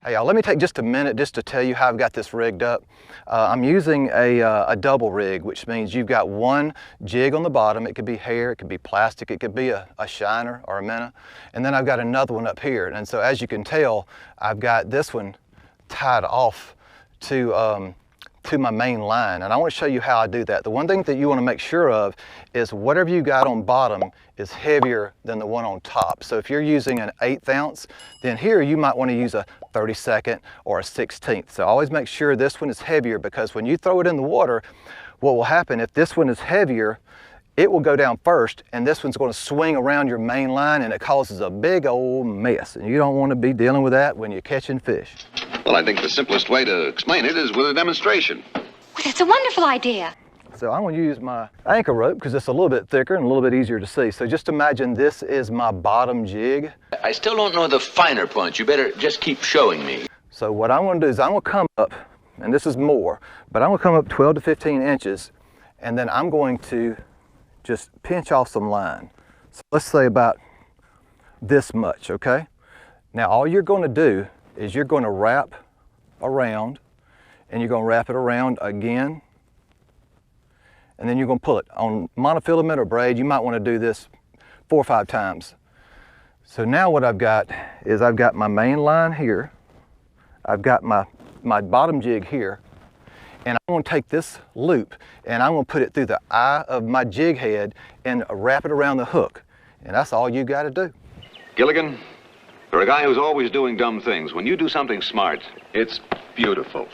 Hey y'all, let me take just a minute just to tell you how I've got this rigged up. I'm using a double rig, which means you've got one jig on the bottom. It could be hair, it could be plastic, it could be a shiner or a minnow. And then I've got another one up here. And so as you can tell, I've got this one tied off to my main line. And I want to show you how I do that. The one thing that you want to make sure of is whatever you got on bottom is heavier than the one on top. So if you're using an 1/8 ounce, then here you might want to use a 32nd or a 16th. So always make sure this one is heavier, because when you throw it in the water, what will happen if this one is heavier, it will go down first, and this one's going to swing around your main line, and it causes a big old mess. And you don't want to be dealing with that when you're catching fish. Well, I think the simplest way to explain it is with a demonstration. Well, that's a wonderful idea. So I'm going to use my anchor rope because it's a little bit thicker and a little bit easier to see. So just imagine this is my bottom jig. I still don't know the finer points. You better just keep showing me. So what I'm going to do is I'm going to come up, and this is more, but I'm going to come up 12 to 15 inches, and then I'm going to just pinch off some line. So let's say about this much, okay? Now all you're going to do is you're going to wrap around, and you're going to wrap it around again, and then you're going to pull it. On monofilament or braid, you might want to do this 4 or 5 times. So now what I've got is I've got my main line here, I've got my bottom jig here, and I'm going to take this loop and I'm going to put it through the eye of my jig head and wrap it around the hook. And that's all you got to do. Gilligan, for a guy who's always doing dumb things, when you do something smart, it's beautiful.